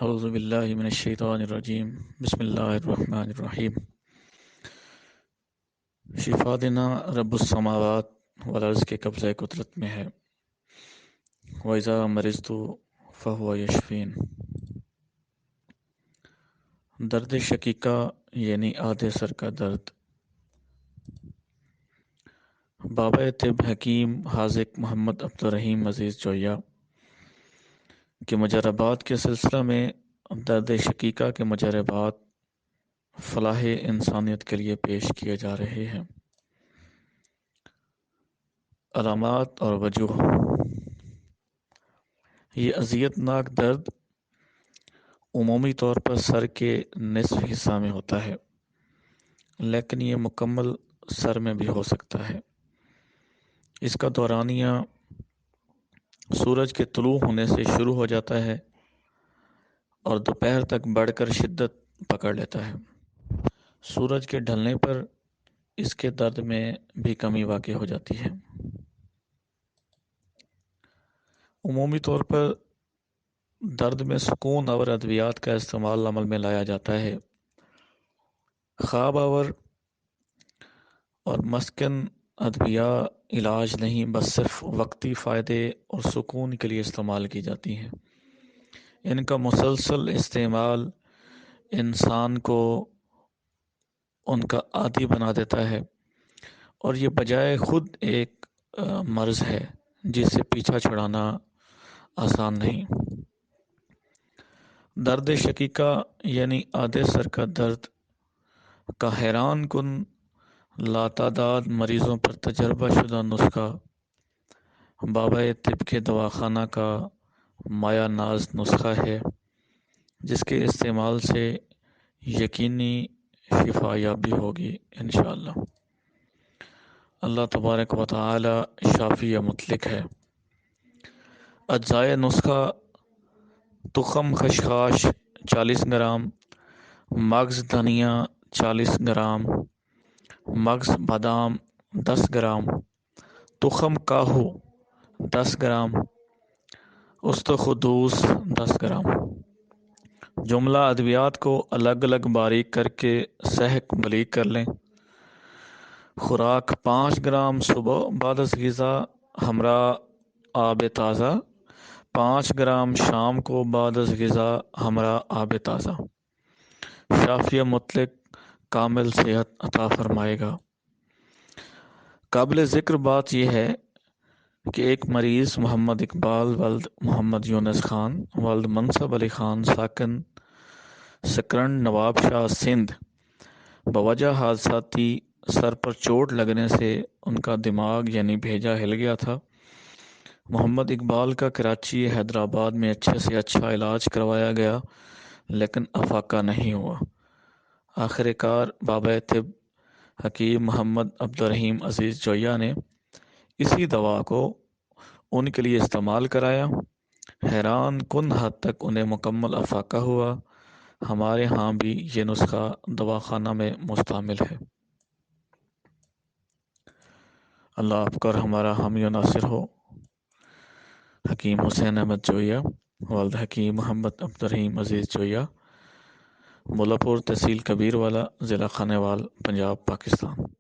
اعوذ باللہ من الشیطان الرجیم بسم اللہ الرحمن الرحیم شفا دینا رب السماوات والارض کے قبضہ قدرت میں ہے وَإِذَا مَرِضْتُ فَهُوَ يَشْفِينِ۔ درد شقیقہ یعنی آدھے سر کا درد۔ بابا طب حکیم حاذق محمد عبدالرحیم عزیز جویہ کے مجربات کے سلسلہ میں درد شقیقہ کے مجربات فلاح انسانیت کے لیے پیش کیے جا رہے ہیں۔ علامات اور وجوہ۔ یہ اذیت ناک درد عمومی طور پر سر کے نصف حصہ میں ہوتا ہے، لیکن یہ مکمل سر میں بھی ہو سکتا ہے۔ اس کا دورانیہ سورج کے طلوع ہونے سے شروع ہو جاتا ہے اور دوپہر تک بڑھ کر شدت پکڑ لیتا ہے۔ سورج کے ڈھلنے پر اس کے درد میں بھی کمی واقع ہو جاتی ہے۔ عمومی طور پر درد میں سکون آور ادویات کا استعمال عمل میں لایا جاتا ہے۔ خواب آور اور مسکن ادویہ علاج نہیں، بس صرف وقتی فائدے اور سکون کے لیے استعمال کی جاتی ہیں۔ ان کا مسلسل استعمال انسان کو ان کا عادی بنا دیتا ہے اور یہ بجائے خود ایک مرض ہے جس سے پیچھا چھڑانا آسان نہیں۔ درد شقیقہ یعنی آدھے سر کا درد کا حیران کن لاتعداد مریضوں پر تجربہ شدہ نسخہ بابا طب کے دواخانہ کا مایہ ناز نسخہ ہے، جس کے استعمال سے یقینی شفا یابی ہوگی انشاءاللہ۔ اللہ تبارک و تعالی شافی مطلق ہے۔ اجزائے نسخہ: تخم خشخاش 40 گرام، مغز دھنیا 40 گرام، مغز بادام 10 گرام، تخم کاہو 10 گرام، استخدوس 10 گرام۔ جملہ ادویات کو الگ الگ باریک کر کے سہک بلیغ کر لیں۔ خوراک 5 گرام صبح بعد از غذا ہمراہ آب تازہ، 5 گرام شام کو بعد از غذا ہمراہ آب تازہ۔ شافی مطلق کامل صحت عطا فرمائے گا۔ قابل ذکر بات یہ ہے کہ ایک مریض محمد اقبال ولد محمد یونس خان ولد منصب علی خان ساکن سکرنڈ نواب شاہ سندھ بوجہ حادثاتی سر پر چوٹ لگنے سے ان کا دماغ یعنی بھیجا ہل گیا تھا۔ محمد اقبال کا کراچی حیدرآباد میں اچھے سے اچھا علاج کروایا گیا لیکن افاقہ نہیں ہوا۔ آخر کار بابا طب حکیم محمد عبدالرحیم عزیز جویہ نے اسی دوا کو ان کے لیے استعمال کرایا۔ حیران کن حد تک انہیں مکمل افاقہ ہوا۔ ہمارے ہاں بھی یہ نسخہ دواخانہ میں مستعمل ہے۔ اللہ آپ کا اور ہمارا حامی و ناصر ہو۔ حکیم حسین احمد جویہ والد حکیم محمد عبدالرحیم عزیز جویہ، ملا پور تحصیل کبیر والا، ضلع خانیوال، پنجاب، پاکستان۔